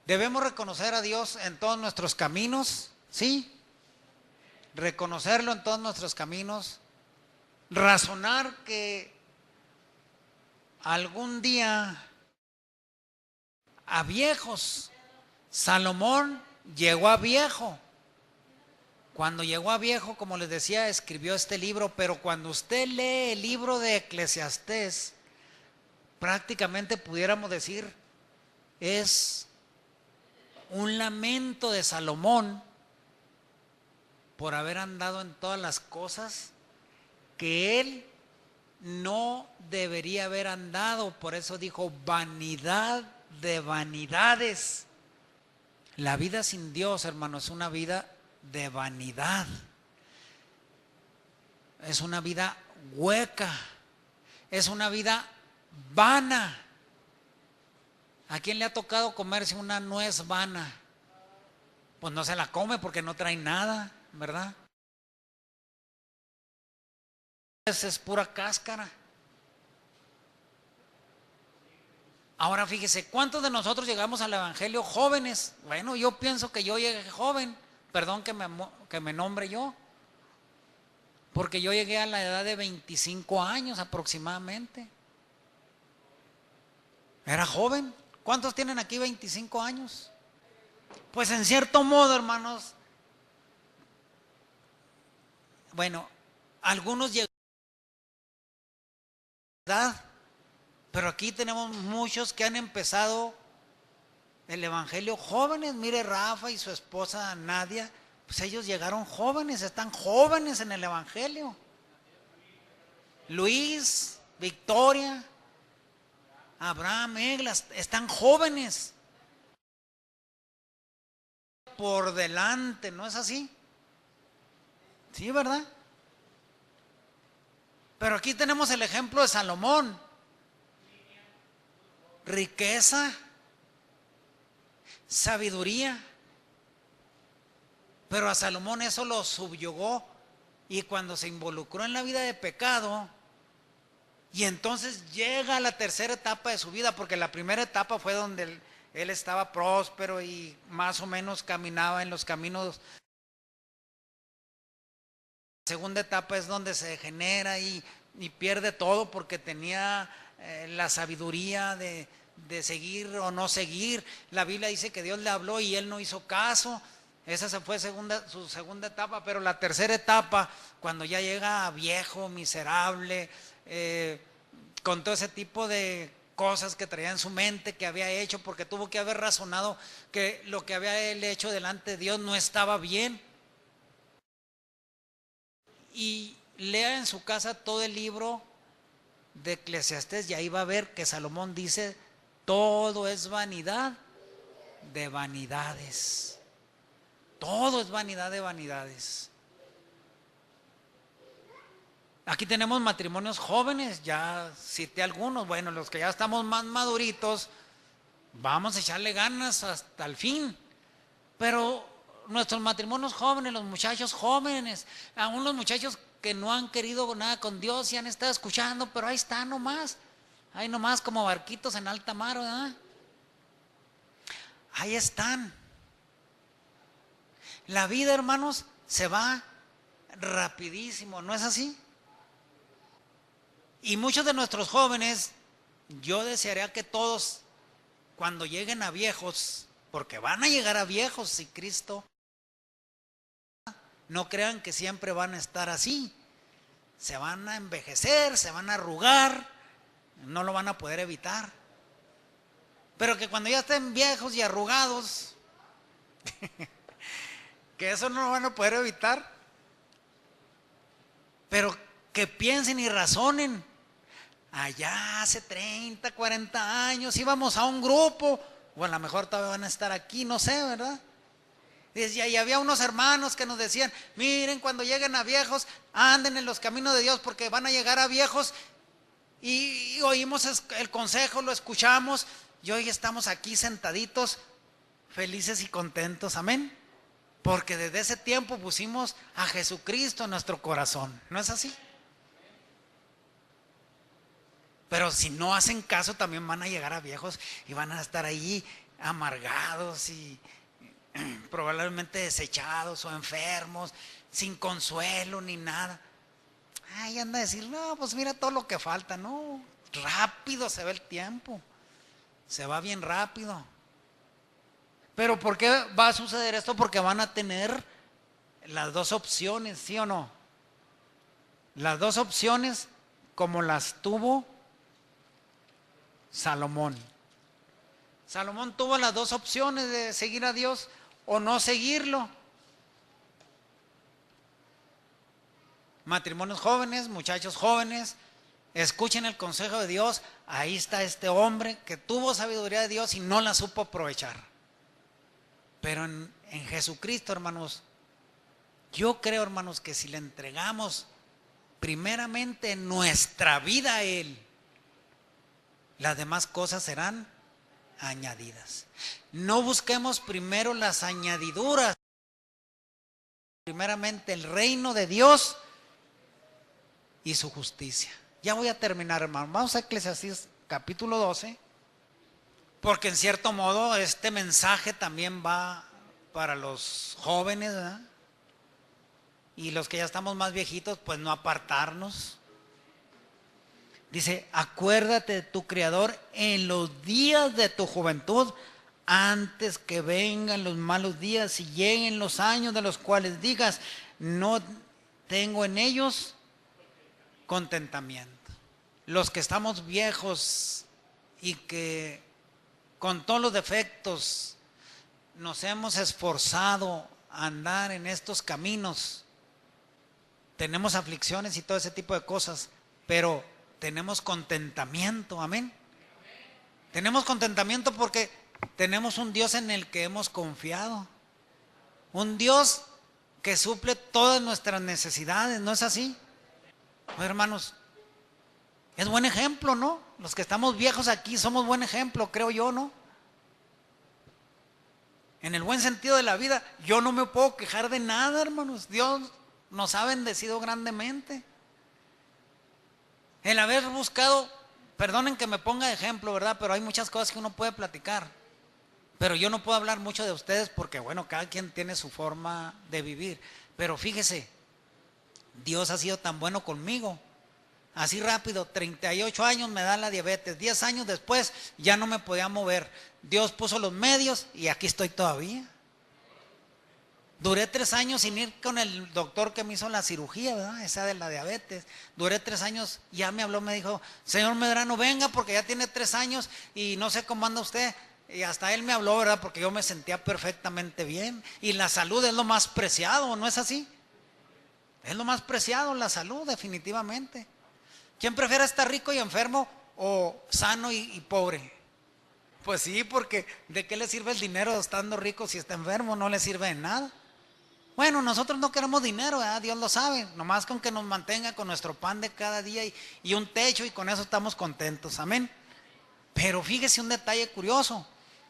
Debemos reconocer a Dios en todos nuestros caminos, ¿sí? Reconocerlo en todos nuestros caminos. Razonar que algún día a viejos, Salomón llegó a viejo. Cuando llegó a viejo, como les decía, escribió este libro, pero cuando usted lee el libro de Eclesiastés, prácticamente pudiéramos decir, es un lamento de Salomón por haber andado en todas las cosas que él no debería haber andado. Por eso dijo, vanidad de vanidades. La vida sin Dios, hermano, es una vida de vanidad. Es una vida hueca. Es una vida vana. ¿A quién le ha tocado comerse una nuez vana? Pues no se la come porque no trae nada, ¿verdad? Es pura cáscara. Ahora fíjese, ¿cuántos de nosotros llegamos al evangelio jóvenes? Bueno, yo pienso que yo llegué joven, perdón que me nombre yo, porque yo llegué a la edad de 25 años aproximadamente. Era joven. ¿Cuántos tienen aquí 25 años? Pues en cierto modo, hermanos, bueno, algunos llegaron a la edad, pero aquí tenemos muchos que han empezado el evangelio jóvenes. Mire, Rafa y su esposa Nadia, pues ellos llegaron jóvenes, están jóvenes en el evangelio. Luis, Victoria, Abraham, Eglas, están jóvenes por delante, ¿no es así? Sí, ¿verdad? Pero aquí tenemos el ejemplo de Salomón. Riqueza, sabiduría. Pero a Salomón eso lo subyugó, y cuando se involucró en la vida de pecado, y entonces llega a la tercera etapa de su vida, porque la primera etapa fue donde él estaba próspero y más o menos caminaba en los caminos. La segunda etapa es donde se degenera y pierde todo, porque tenía la sabiduría de seguir o no seguir. La Biblia dice que Dios le habló y él no hizo caso. Esa se fue su segunda etapa. Pero la tercera etapa, cuando ya llega viejo, miserable, con todo ese tipo de cosas que traía en su mente, que había hecho, porque tuvo que haber razonado que lo que había él hecho delante de Dios no estaba bien. Y lea en su casa todo el libro de Eclesiastés, y ahí va a ver que Salomón dice, todo es vanidad de vanidades. Todo es vanidad de vanidades. Aquí tenemos matrimonios jóvenes, ya cité algunos. Bueno, los que ya estamos más maduritos, vamos a echarle ganas hasta el fin. Pero nuestros matrimonios jóvenes, los muchachos jóvenes, aún los muchachos que no han querido nada con Dios y han estado escuchando, pero ahí están nomás. Ahí nomás como barquitos en alta mar, ¿verdad? Ahí están. La vida, hermanos, se va rapidísimo, ¿no es así? Y muchos de nuestros jóvenes, yo desearía que todos, cuando lleguen a viejos, porque van a llegar a viejos si Cristo, no crean que siempre van a estar así. Se van a envejecer, se van a arrugar, no lo van a poder evitar. Pero que cuando ya estén viejos y arrugados, que eso no lo van a poder evitar. Pero que piensen y razonen. Allá hace 30, 40 años íbamos a un grupo, o a lo mejor todavía van a estar aquí, no sé, ¿verdad? Y había unos hermanos que nos decían, miren, cuando lleguen a viejos, anden en los caminos de Dios porque van a llegar a viejos. Y oímos el consejo, lo escuchamos, y hoy estamos aquí sentaditos, felices y contentos, amén. Porque desde ese tiempo pusimos a Jesucristo en nuestro corazón, ¿no es así? Pero si no hacen caso, también van a llegar a viejos y van a estar ahí amargados y probablemente desechados o enfermos, sin consuelo ni nada. Ay, anda a decir, no, pues mira todo lo que falta, no, rápido se va el tiempo, se va bien rápido. Pero ¿por qué va a suceder esto? Porque van a tener las dos opciones, ¿sí o no? Las dos opciones como las tuvo Salomón. Salomón tuvo las dos opciones de seguir a Dios o no seguirlo. Matrimonios jóvenes, muchachos jóvenes, escuchen el consejo de Dios. Ahí está este hombre que tuvo sabiduría de Dios y no la supo aprovechar. Pero en Jesucristo, hermanos, yo creo, hermanos, que si le entregamos primeramente nuestra vida a Él, las demás cosas serán añadidas. No busquemos primero las añadiduras, primeramente el reino de Dios y su justicia. Ya voy a terminar, hermano. Vamos a Eclesiastés capítulo 12, porque en cierto modo este mensaje también va para los jóvenes, ¿verdad? Y los que ya estamos más viejitos, pues no apartarnos. Dice, acuérdate de tu Creador en los días de tu juventud, antes que vengan los malos días y lleguen los años de los cuales digas, no tengo en ellos contentamiento. Los que estamos viejos y que con todos los defectos nos hemos esforzado a andar en estos caminos, tenemos aflicciones y todo ese tipo de cosas, pero tenemos contentamiento, amén. Tenemos contentamiento porque tenemos un Dios en el que hemos confiado, un Dios que suple todas nuestras necesidades, ¿no es así? Hermanos, es buen ejemplo, ¿no? Los que estamos viejos aquí somos buen ejemplo, creo yo, ¿no? En el buen sentido de la vida, yo no me puedo quejar de nada, hermanos. Dios nos ha bendecido grandemente. El haber buscado, perdonen que me ponga de ejemplo, ¿verdad? Pero hay muchas cosas que uno puede platicar. Pero yo no puedo hablar mucho de ustedes porque, bueno, cada quien tiene su forma de vivir. Pero fíjese, Dios ha sido tan bueno conmigo. Así rápido, 38 años me da la diabetes, 10 años después ya no me podía mover. Dios puso los medios y aquí estoy todavía. Duré 3 años sin ir con el doctor que me hizo la cirugía, ¿verdad? Esa de la diabetes. Duré 3 años, ya me habló, me dijo, señor Medrano, venga porque ya tiene 3 años y no sé cómo anda usted. Y hasta él me habló, ¿verdad? Porque yo me sentía perfectamente bien. Y la salud es lo más preciado, ¿no es así? Es lo más preciado, la salud, definitivamente. ¿Quién prefiere estar rico y enfermo o sano y pobre? Pues sí, porque ¿de qué le sirve el dinero estando rico si está enfermo? No le sirve de nada. Bueno, nosotros no queremos dinero, ¿verdad? Dios lo sabe, nomás con que nos mantenga con nuestro pan de cada día y un techo y con eso estamos contentos, amén. Pero fíjese un detalle curioso.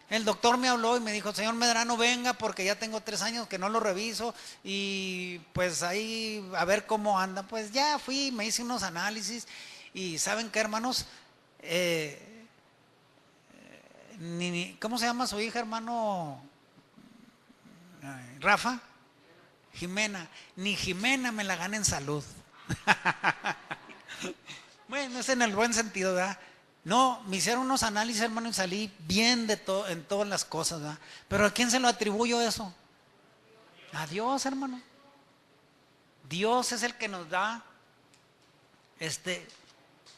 El doctor me habló y me dijo, señor Medrano, venga porque ya tengo 3 años que no lo reviso y pues ahí a ver cómo anda. Pues ya fui, me hice unos análisis y ¿saben qué, hermanos? ¿Cómo se llama su hija, hermano? Rafa, Jimena. Ni Jimena me la gana en salud. Bueno, es en el buen sentido, ¿verdad? No, me hicieron unos análisis, hermano, y salí bien en todas las cosas, ¿verdad? Pero ¿a quién se lo atribuyo eso? A Dios, hermano. Dios es el que nos da,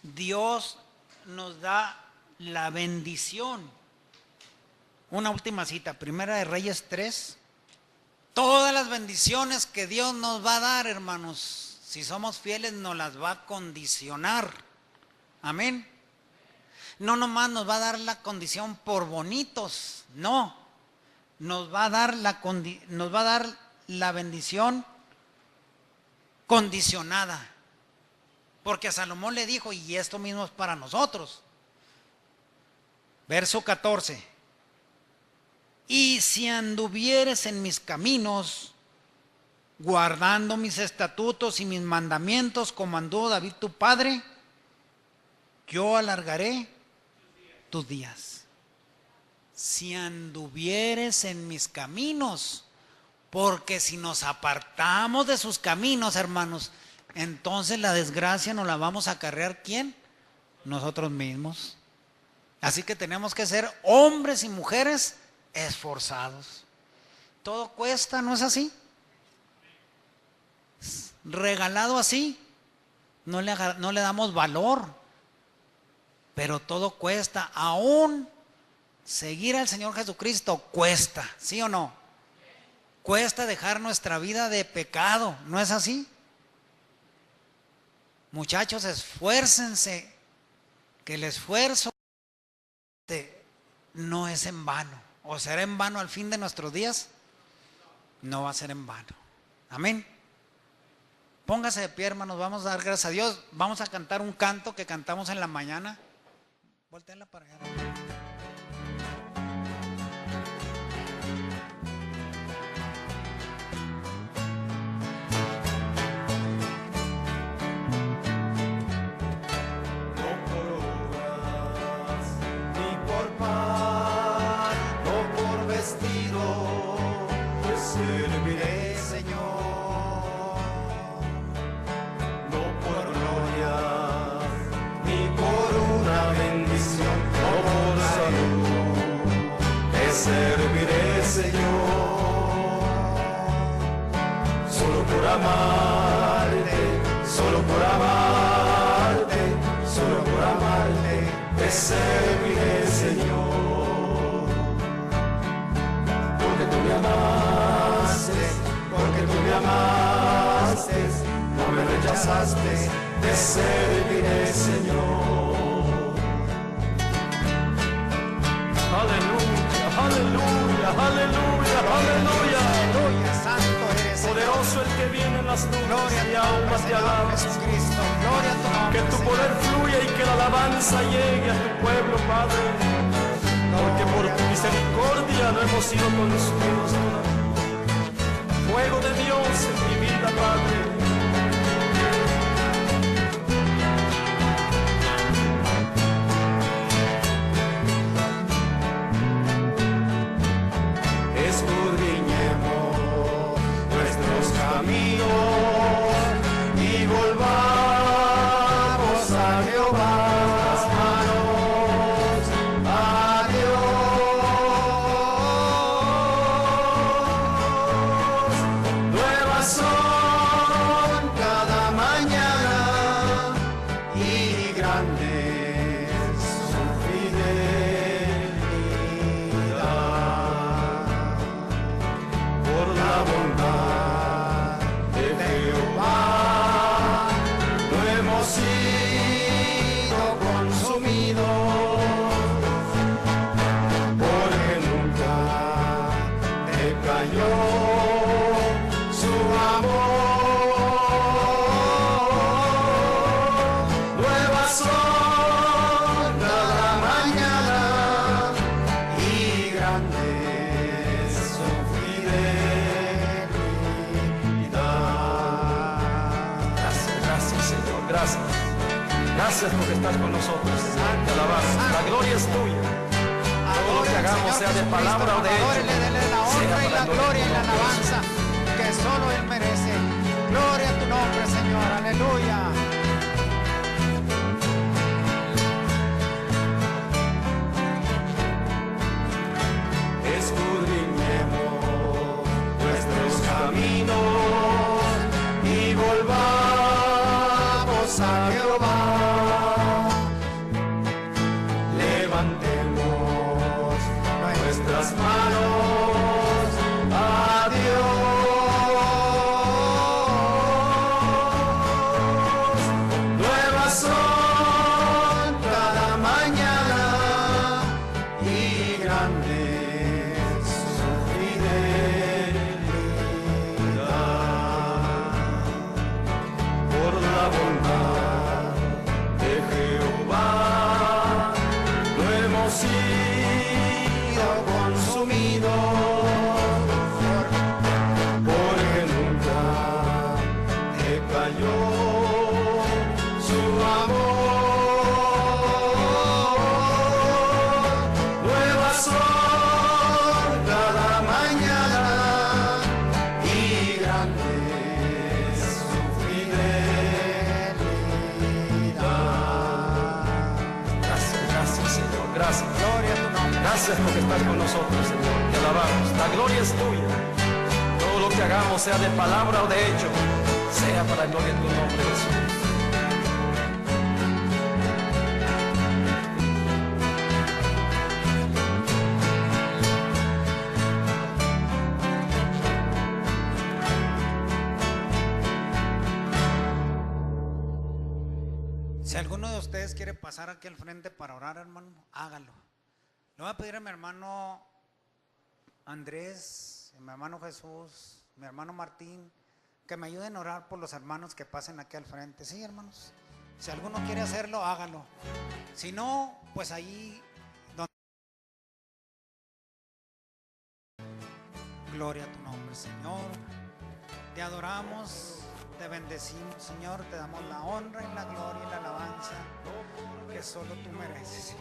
Dios nos da la bendición. Una última cita, Primera de Reyes 3. Todas las bendiciones que Dios nos va a dar, hermanos, Si somos fieles, nos las va a condicionar. Amén. No nomás nos va a dar la condición por bonitos, no. Nos va a dar la bendición condicionada. Porque a Salomón le dijo, y esto mismo es para nosotros. Verso 14. Y si anduvieres en mis caminos, guardando mis estatutos y mis mandamientos, como anduvo David tu padre, yo alargaré tus días. Si anduvieres en mis caminos, porque si nos apartamos de sus caminos, hermanos, entonces la desgracia nos la vamos a acarrear, ¿quién? Nosotros mismos. Así que tenemos que ser hombres y mujeres esforzados. Todo cuesta, ¿no es así? Regalado así, no le damos valor, pero todo cuesta. Aún seguir al Señor Jesucristo cuesta, ¿sí o no? Cuesta dejar nuestra vida de pecado, ¿no es así? Muchachos, esfuércense, que el esfuerzo no es en vano. ¿O será en vano al fin de nuestros días? No va a ser en vano. Amén. Póngase de pie, hermanos, vamos a dar gracias a Dios. Vamos a cantar un canto que cantamos en la mañana. Voltéala para allá. Serviré, Señor, no por gloria ni por una bendición, no por salud. Te serviré, Señor, solo por amarte, solo por amarte, solo por amarte. Te serviré, Señor, porque tú me amaste, porque tú me amaste, no me rechazaste, te serviré, Señor. Aleluya, aleluya, aleluya, aleluya. Aleluya, santo eres, Señor. Poderoso el que viene en las Gloria nubes a y tu almas nombre, te Señor alaban. Jesucristo. Gloria a tu nombre, Que tu Señor. poder fluya y que la alabanza llegue a tu pueblo, Padre. Porque por tu misericordia no hemos sido consumidos todavía. Fuego de Dios en mi vida, Padre. Escudriñemos nuestros caminos y volvamos a Jehová. Las manos a Dios. Nuevas son cada mañana y grande su fidelidad. Por la bondad de Jehová no hemos sido consumidos, porque nunca decayó su amor. Nuevas son cada mañana y grande es su fidelidad. Gracias, gracias, Señor. Gracias. Gracias porque estás con nosotros. Te alabamos. La gloria es tuya. Todo lo que hagamos, sea de palabra o de hecho, Dele la honra sea y la para gloria y la tu nombre. alabanza que solo Él merece. Gloria a tu nombre, Señor. Aleluya. Escudriñemos nuestros caminos y volvamos a Jehová. Levantemos nuestras manos a Dios. hemos sido consumidos, porque nunca decayó su amor. Nuevas son cada mañana y grande es su fidelidad. Gracias, gracias, Señor, gracias. Gloria a tu nombre. Gracias porque estás con nosotros, Señor. Te alabamos. La gloria es tuya. Todo lo que hagamos, sea de palabra o de hecho, sea para la gloria de tu nombre, Jesús. Si alguno de ustedes quiere pasar aquí al frente para orar, hermano, hágalo. Le voy a pedir a mi hermano Andrés, a mi hermano Jesús, mi hermano Martín, que me ayuden a orar por los hermanos que pasen aquí al frente. Sí, hermanos. Si alguno quiere hacerlo, hágalo. Si no, pues ahí donde... Gloria a tu nombre, Señor. Te adoramos, te bendecimos, Señor. Te damos la honra y la gloria y la alabanza que solo tú mereces.